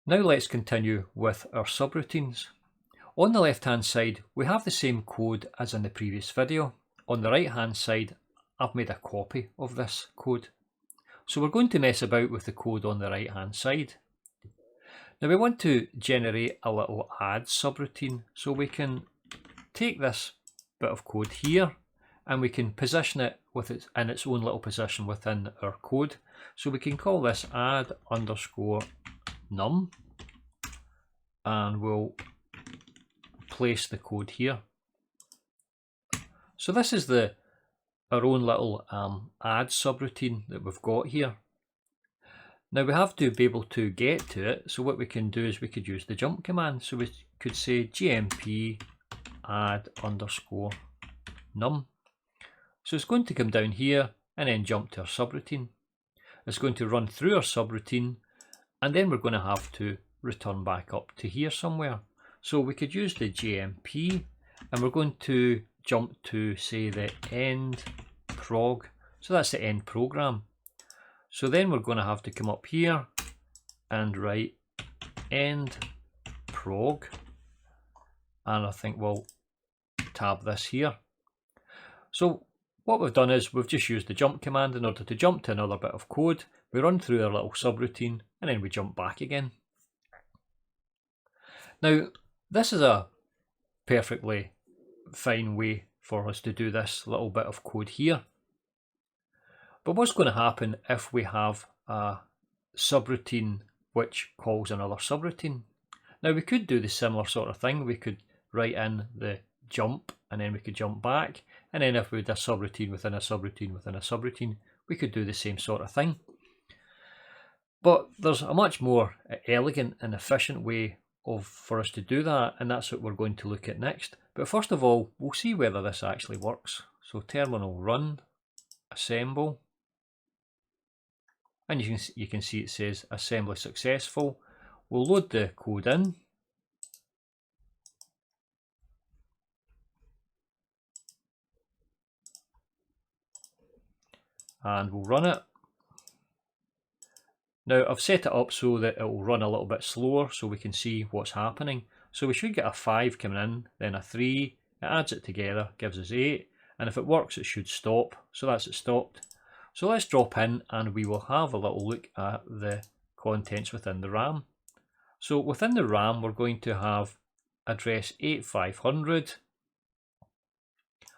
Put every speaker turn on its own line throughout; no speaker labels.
Now let's continue with our subroutines. On the left hand side we have the same code as in the previous video. On the right hand side I've made a copy of this code. So we're going to mess about with the code on the right hand side. Now we want to generate a little add subroutine, so we can take this bit of code here and we can position it in its own little position within our code. So we can call this add underscore num and we'll place the code here. So this is our own little add subroutine that we've got here. Now we have to be able to get to it, so what we can do is we could use the jump command. So we could say gmp add underscore num. So it's going to come down here and then jump to our subroutine. It's going to run through our subroutine and then we're going to have to return back up to here somewhere. So we could use the gmp and we're going to jump to, say, the end prog. So that's the end program. So then we're going to have to come up here and write end prog, and I think we'll tab this here. So what we've done is we've just used the jump command in order to jump to another bit of code. We run through our little subroutine and then we jump back again. Now this is a perfectly fine way for us to do this little bit of code here. But what's going to happen if we have a subroutine which calls another subroutine? Now we could do the similar sort of thing. We could write in the jump and then we could jump back, and then if we had a subroutine within a subroutine within a subroutine, we could do the same sort of thing. But there's a much more elegant and efficient way for us to do that, and that's what we're going to look at next. But first of all, we'll see whether this actually works. So terminal run, assemble, and you can see it says assembly successful. We'll load the code in. And we'll run it. Now I've set it up so that it will run a little bit slower so we can see what's happening. So we should get a 5 coming in, then a 3, it adds it together, gives us 8, and if it works it should stop. So that's it stopped. So let's drop in and we will have a little look at the contents within the RAM. So within the RAM we're going to have address 8500.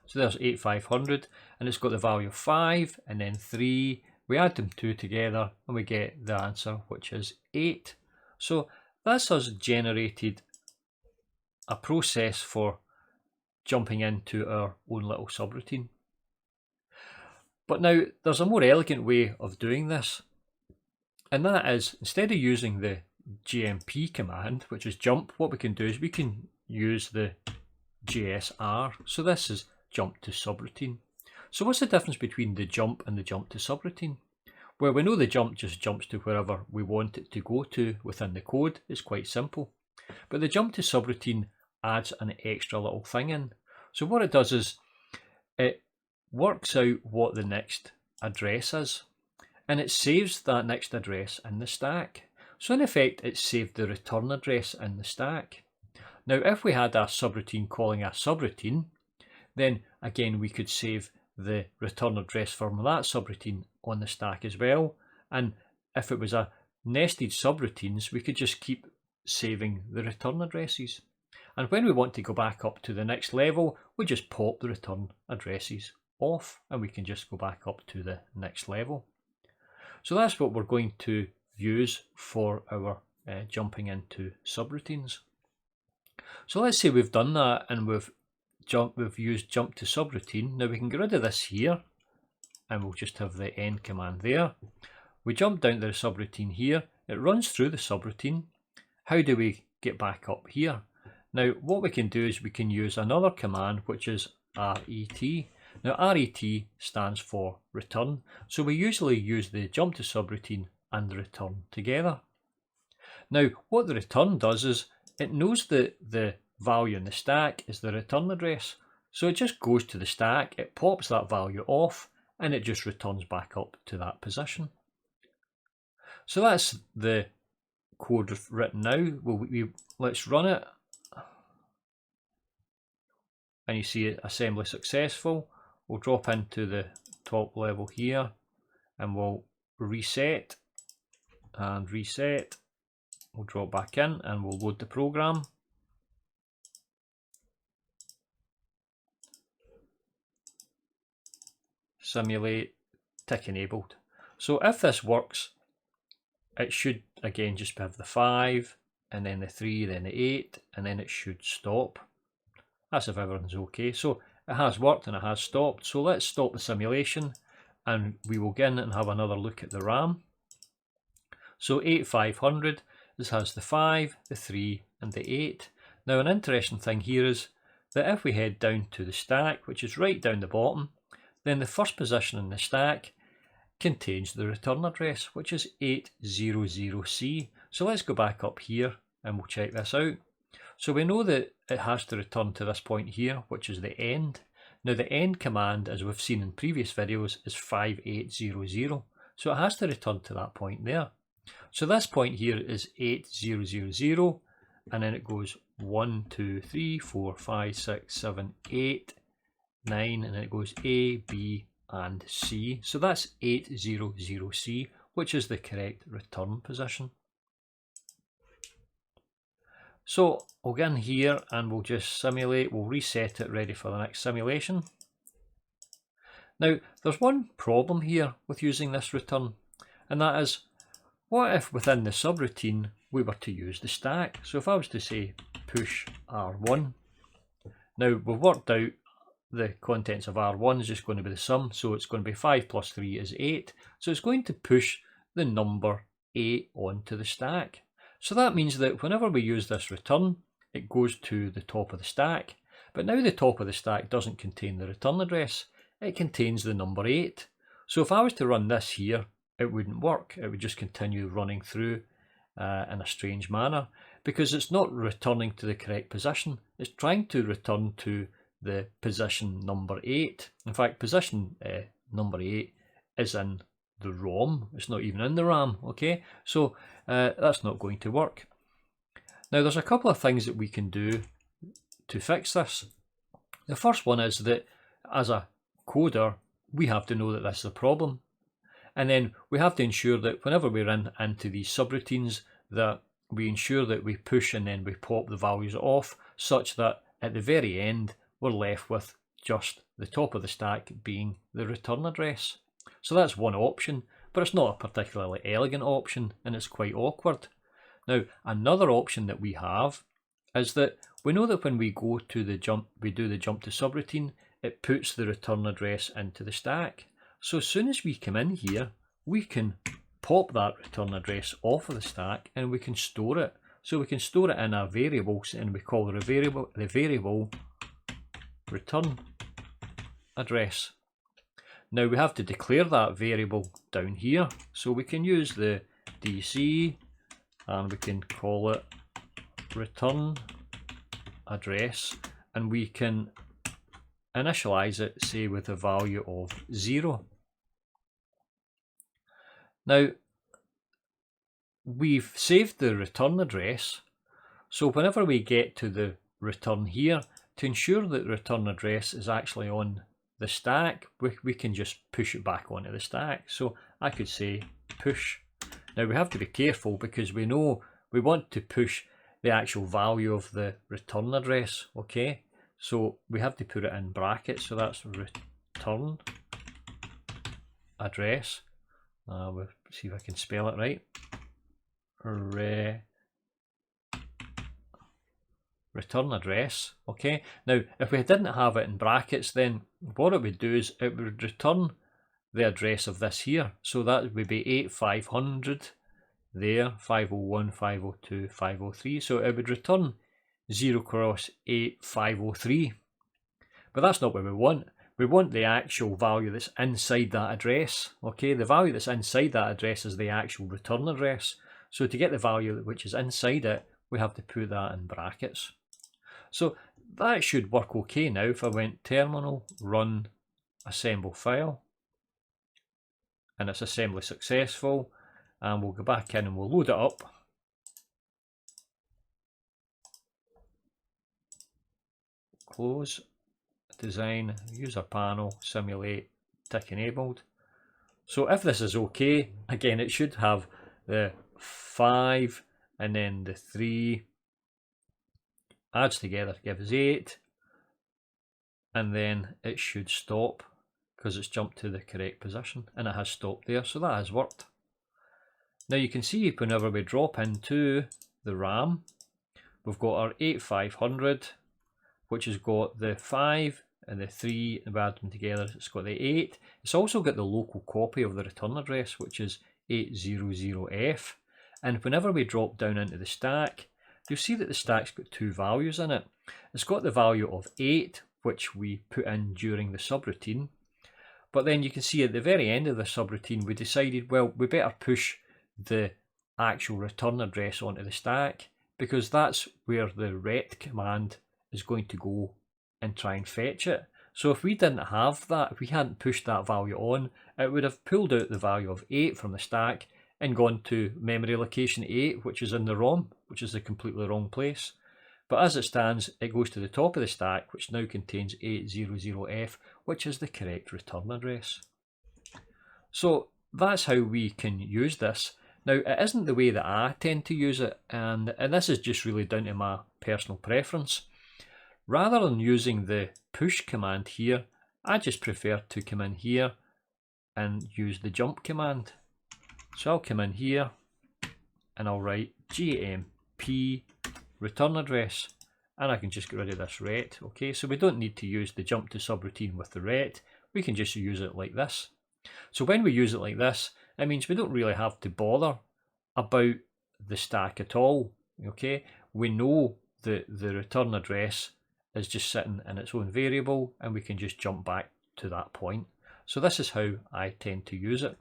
So there's 8500 and it's got the value of 5 and then 3. We add them two together and we get the answer, which is 8. So this has generated a process for jumping into our own little subroutine. But now there's a more elegant way of doing this, and that is, instead of using the gmp command, which is jump, what we can do is we can use the JSR. So this is jump to subroutine. So what's the difference between the jump and the jump to subroutine? Well, we know the jump just jumps to wherever we want it to go to within the code. It's quite simple. But the jump to subroutine adds an extra little thing in. So what it does is it works out what the next address is, and it saves that next address in the stack. So in effect it saved the return address in the stack. Now if we had a subroutine calling a subroutine, then again we could save the return address from that subroutine on the stack as well, and if it was a nested subroutines we could just keep saving the return addresses, and when we want to go back up to the next level we just pop the return addresses off and we can just go back up to the next level. So that's what we're going to use for our jumping into subroutines. So let's say we've done that and we've used jump to subroutine. Now we can get rid of this here and we'll just have the end command there. We jump down to the subroutine here, it runs through the subroutine. How do we get back up here? Now what we can do is we can use another command, which is RET. Now RET stands for return, so we usually use the jump to subroutine and the return together. Now what the return does is it knows that the value in the stack is the return address, so it just goes to the stack, it pops that value off and it just returns back up to that position. So that's the code written now. Let's run it. And you see it, assembly successful. We'll drop into the top level here and we'll reset and reset. We'll drop back in and we'll load the program. Simulate, tick enabled. So if this works, it should again just have the 5 and then the 3, then the 8, and then it should stop. That's if everything's okay. So it has worked and it has stopped. So let's stop the simulation and we will go in and have another look at the RAM. So 8500, this has the 5, the 3 and the 8. Now an interesting thing here is that if we head down to the stack, which is right down the bottom, then the first position in the stack contains the return address, which is 800C. So let's go back up here and we'll check this out. So we know that it has to return to this point here, which is the end. Now the end command, as we've seen in previous videos, is 5800. So it has to return to that point there. So this point here is 8000, and then it goes 1, 2, 3, 4, 5, 6, 7, 8, 9, and then it goes A, B, and C. So that's 800C, which is the correct return position. So we'll get in here and we'll just simulate, we'll reset it ready for the next simulation. Now there's one problem here with using this return, and that is, what if within the subroutine we were to use the stack? So if I was to say push R1, now we've worked out the contents of R1 is just going to be the sum, so it's going to be 5 plus 3 is 8, so it's going to push the number 8 onto the stack. So that means that whenever we use this return, it goes to the top of the stack, but now the top of the stack doesn't contain the return address, it contains the number 8. So if I was to run this here, it wouldn't work, it would just continue running through in a strange manner, because it's not returning to the correct position, it's trying to return to the position number 8. In fact, position number 8 is in the ROM, it's not even in the RAM, okay? So that's not going to work. Now there's a couple of things that we can do to fix this. The first one is that as a coder, we have to know that this is a problem. And then we have to ensure that whenever we run into these subroutines, that we ensure that we push and then we pop the values off, such that at the very end, we're left with just the top of the stack being the return address. So that's one option, but it's not a particularly elegant option and it's quite awkward. Now, another option that we have is that we know that when we go to the jump, we do the jump to subroutine, it puts the return address into the stack. So as soon as we come in here, we can pop that return address off of the stack and we can store it. So we can store it in a variable, and we call the variable return address. Now we have to declare that variable down here, so we can use the DC and we can call it return address, and we can initialize it, say with a value of 0. Now we've saved the return address, so whenever we get to the return here, to ensure that the return address is actually on the stack, we can just push it back onto the stack. So I could say push. Now we have to be careful because we know we want to push the actual value of the return address, okay? So we have to put it in brackets, so that's return address. We'll see if I can spell it right. Return address, okay? Now if we didn't have it in brackets, then what it would do is it would return the address of this here. So that would be 8500 there, 501, 502, 503. So it would return 0 cross 8503. But that's not what we want. We want the actual value that's inside that address, okay? The value that's inside that address is the actual return address. So to get the value which is inside it, we have to put that in brackets. So that should work okay now. If I went terminal, run assemble file, and it's assembly successful, and we'll go back in and we'll load it up. close, design, user panel, simulate, tick enabled. So if this is okay, again it should have the 5 and then the 3 adds together to give us 8, and then it should stop because it's jumped to the correct position, and it has stopped there, so that has worked. Now you can see whenever we drop into the RAM, we've got our 8500, which has got the 5 and the 3, and we add them together, it's got the 8. It's also got the local copy of the return address, which is 800F. And whenever we drop down into the stack, you'll see that the stack's got two values in it. It's got the value of 8, which we put in during the subroutine. But then you can see at the very end of the subroutine, we decided, well, we better push the actual return address onto the stack, because that's where the ret command is going to go and try and fetch it. So if we didn't have that, if we hadn't pushed that value on, it would have pulled out the value of 8 from the stack and gone to memory location 8, which is in the ROM, which is the completely wrong place. But as it stands, it goes to the top of the stack, which now contains 800F, which is the correct return address. So that's how we can use this. Now, it isn't the way that I tend to use it, and this is just really down to my personal preference. Rather than using the push command here, I just prefer to come in here and use the jump command. So I'll come in here and I'll write JMP return address, and I can just get rid of this ret. Okay, so we don't need to use the jump to subroutine with the ret, we can just use it like this. So when we use it like this, it means we don't really have to bother about the stack at all. Okay, we know that the return address is just sitting in its own variable, and we can just jump back to that point. So this is how I tend to use it.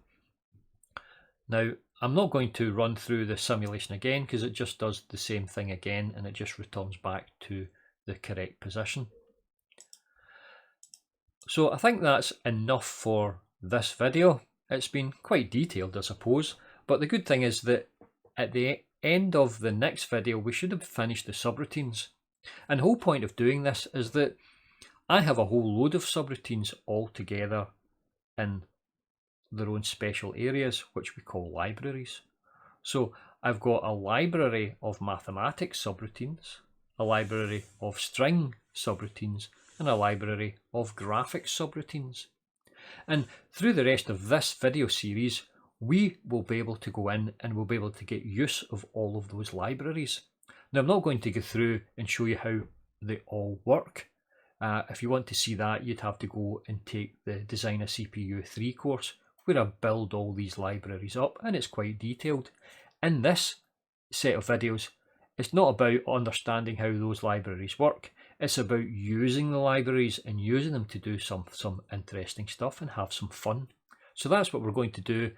Now, I'm not going to run through the simulation again because it just does the same thing again, and it just returns back to the correct position. So I think that's enough for this video. It's been quite detailed, I suppose, but the good thing is that at the end of the next video we should have finished the subroutines. And the whole point of doing this is that I have a whole load of subroutines all together in their own special areas, which we call libraries. So I've got a library of mathematics subroutines, a library of string subroutines, and a library of graphics subroutines. And through the rest of this video series, we will be able to go in and we'll be able to get use of all of those libraries. Now, I'm not going to go through and show you how they all work. If you want to see that, you'd have to go and take the Design a CPU 3 course, where I build all these libraries up, and it's quite detailed. In this set of videos, it's not about understanding how those libraries work, it's about using the libraries and using them to do some interesting stuff and have some fun. So that's what we're going to do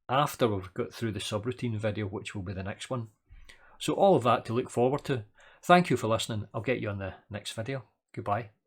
after we've got through the subroutine video, which will be the next one. So all of that to look forward to. Thank you for listening. I'll get you on the next video. Goodbye.